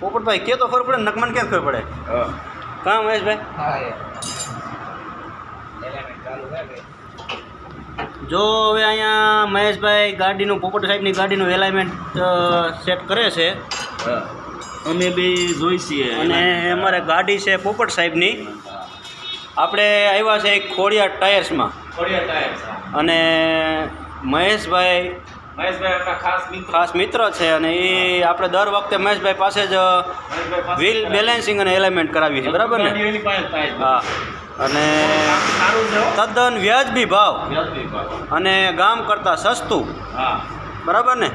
પોપટભાઈ કે તો ખબર પડે, નકમન ક્યાં ખબર પડે? કાં મહેશભાઈ? જો હવે અહીંયા મહેશભાઈ ગાડીનું, પોપટ સાહેબની ગાડીનું એલાઇનમેન્ટ સેટ કરે છે. અમે બે જોઈ છીએ. અને અમારે ગાડી છે પોપટ સાહેબની. આપણે આવ્યા છે ખોડિયાર ટાયર્સમાં. અને મહેશભાઈ આપણા ખાસ મિત્ર છે. અને એ આપણે દર વખતે મહેશભાઈ પાસે જ વ્હીલ બેલેન્સિંગ અને એલાઇનમેન્ટ કરાવીએ છીએ, બરાબર ને? હા. અને તદ્દન વ્યાજબી ભાવ અને ગામ કરતાં સસ્તું, બરાબર ને?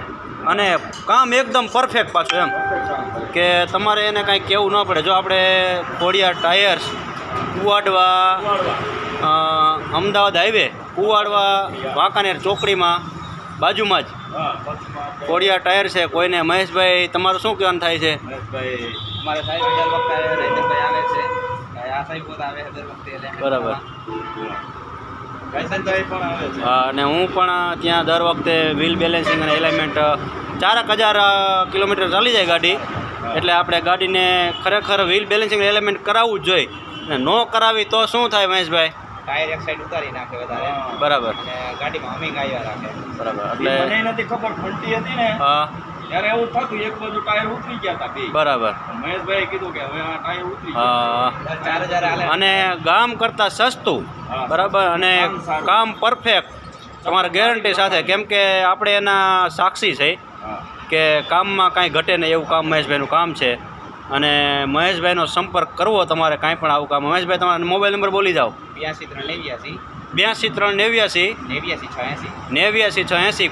અને કામ એકદમ પરફેક્ટ પાછું, એમ કે તમારે એને કાંઈ કહેવું ન પડે. જો આપણે ખોડિયાર ટાયર્સ, કુવાડવા, અમદાવાદ હાઈવે, કુવાડવા વાંકાનેર ચોકડીમાં બાજુમાં જ ખોડિયાર ટાયર છે. કોઈને મહેશભાઈ તમારું શું કહેવાનું થાય છે? બરાબર. હા, અને હું પણ ત્યાં દર વખતે વ્હીલ બેલેન્સિંગ અને એલાઇનમેન્ટ 4000 કિલોમીટર ચાલી જાય ગાડી. એટલે આપણે ગાડીને ખરેખર વ્હીલ બેલેન્સિંગ એલાઇનમેન્ટ કરાવવું જ જોઈએ. અને ન કરાવી તો શું થાય મહેશભાઈ? ટાયર એક સાઈડ ઉતારી નાખે વધારે. બરાબર. અને ગાડીમાં હમિંગ આવ્યા રાખે. બરાબર. એટલે મને નથી ખબર, ફંટી હતી ને હા, ત્યારે એવું થતું એક બાજુ ટાયર ઉતરી ગયા હતા બે. બરાબર. મહેશભાઈ કીધું કે હવે આ ટાયર ઉતરી હા. 4000 હાલે. અને ગામ કરતાં સસ્તું, બરાબર. અને કામ પરફેક્ટ તમારે ગેરંટી સાથે, કેમ કે આપણે એના સાક્ષી છે કે કામમાં કાંઈ ઘટે નહીં એવું કામ મહેશભાઈનું કામ છે. અને મહેશભાઈનો સંપર્ક કરવો તમારે કાંઈ પણ આવું કામ. મહેશભાઈ તમારો મોબાઈલ નંબર બોલી જાઓ. 82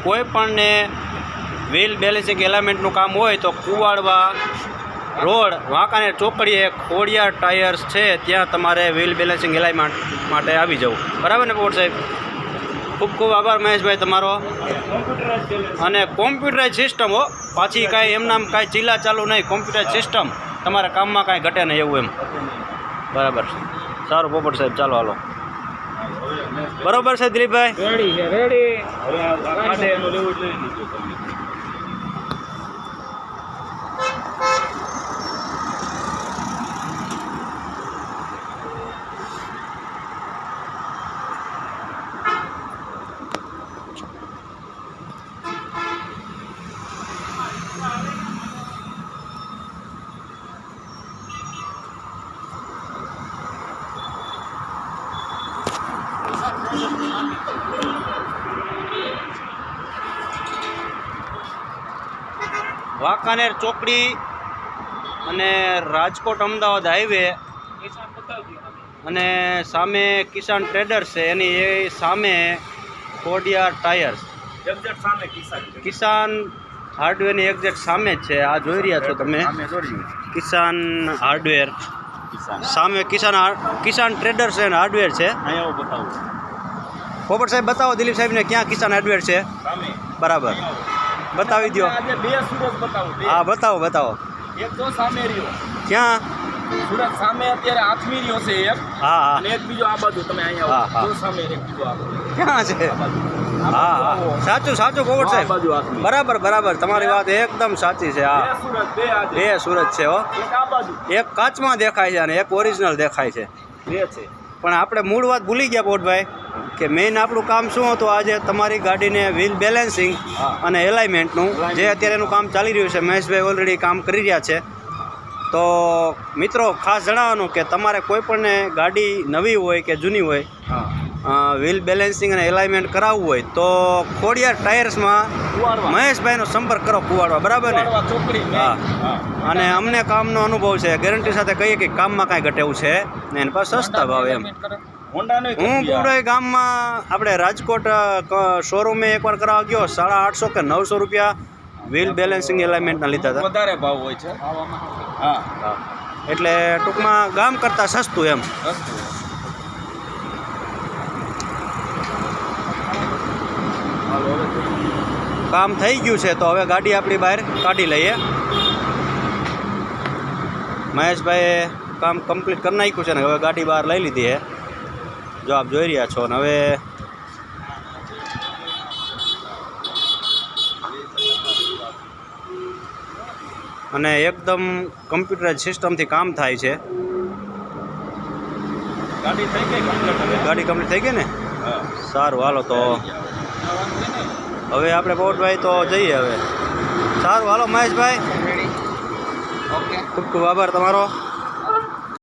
કોઈ પણને વ્હીલ બેલેન્સિંગ એલાઇનમેન્ટનું કામ હોય તો કુવાડવા રોડ વાંકાનેર ચોકડીએ ખોડિયાર ટાયર્સ છે, ત્યાં તમારે વ્હીલ બેલેન્સિંગ એલાઇનમેન્ટ માટે આવી જવું, બરાબર ને પોપટ સાહેબ? ખૂબ ખૂબ આભાર મહેશભાઈ તમારો. અને કોમ્પ્યુટરાઇઝ સિસ્ટમ હો, પાછી કાંઈ એમનામ કાંઈ ચીલા ચાલુ નહીં. કોમ્પ્યુટરાઇઝ સિસ્ટમ, તમારે કામમાં કાંઈ ઘટે નહીં એવું, એમ. બરાબર. સારું પોપટ સાહેબ, ચાલો હાલો. બરોબર છે દિલીપભાઈ? રેડી છે, રેડી. હવે આ કાઢે એનું લેવું જ લઈ લીધું તમે. વાંકાનેર ચોકડી અને રાજકોટ અમદાવાદ હાઈવે અને સામે કિસાન ટ્રેડર્સ છે, એની એ સામે ખોડિયાર ટાયર્સ, કિસાન હાર્ડવેરની એક્ઝેક્ટ સામે જ છે. આ જોઈ રહ્યા છો તમે, કિસાન હાર્ડવેર સામે કિસાન ટ્રેડર્સ અને હાર્ડવેર છે. અહીંયા બતાવું. પોપટ સાહેબ બતાવો દિલીપ સાહેબને ક્યાં કિસાન હાર્ડવેર છે. બરાબર, બતાવી દો. આજે બે સુરત બતાવું. હા, બતાવો. એક તો સામે રહ્યો, ક્યાં? સુરત સામે અત્યારે આથમી રહ્યો છે એક. હા. અને એક બીજો આ બાજુ તમે અહીંયા આવો. જો સામે એક બીજો આ બાજુ. ક્યાં છે? હા, સાચું પોપટ સાહેબ. બરાબર, તમારી વાત એકદમ સાચી છે. હા, બે સુરત છે હો. એક કાચમાં દેખાય છે અને એક ઓરિજિનલ દેખાય છે. પણ આપણે મૂળ વાત ભૂલી ગયા પોપટભાઈ, કે મેઇન આપણું કામ શું હતું આજે? તમારી ગાડીને વ્હીલ બેલેન્સિંગ અને એલાઇનમેન્ટનું, જે અત્યારે એનું કામ ચાલી રહ્યું છે. મહેશભાઈ ઓલરેડી કામ કરી રહ્યા છે. તો મિત્રો ખાસ જણાવવાનું કે તમારે કોઈ પણને ગાડી નવી હોય કે જૂની હોય, વ્હીલ બેલેન્સિંગ અને એલાઇનમેન્ટ કરાવવું હોય તો ખોડિયાર ટાયર્સમાં મહેશભાઈનો સંપર્ક કરો, કુવાડવા, બરાબર ને? હા. અને અમને કામનો અનુભવ છે, ગેરંટી સાથે કહીએ કે કામમાં કાંઈ ઘટે એવું છે ને, એના પાસે સસ્તા ભાવે, એમ. હું પોપટભાઈ ગામમાં આપણે રાજકોટ શોરૂમે એકવાર કરાવવા ગયો, 850 કે 900 રૂપિયા વ્હીલ બેલેન્સિંગ એલાઇનમેન્ટના લીધા હતા. વધારે ભાવ હોય છે. હા, એટલે ટૂંકમાં ગામ કરતાં સસ્તું, એમ. કામ થઈ ગયું છે તો હવે ગાડી આપણી બહાર કાઢી લઈએ. મહેશભાઈએ કામ કમ્પ્લીટ કરી નાખ્યું છે ને હવે ગાડી બહાર લઈ લીધી છે, જો આપ જોઈ રહ્યા છો. અને હવે અને એકદમ કમ્પ્યુટરાઇઝ સિસ્ટમથી કામ થાય છે. ગાડી થઈ ગઈ કમ્પ્લીટ હવે ગાડી કમ્પ્લીટ થઈ ગઈ ને? હા સારું હાલો તો હવે આપણે પોપટભાઈ તો જઈએ હવે. સારું હાલો મહેશભાઈ, ઓકે ખૂબ ખૂબ આભાર તમારો.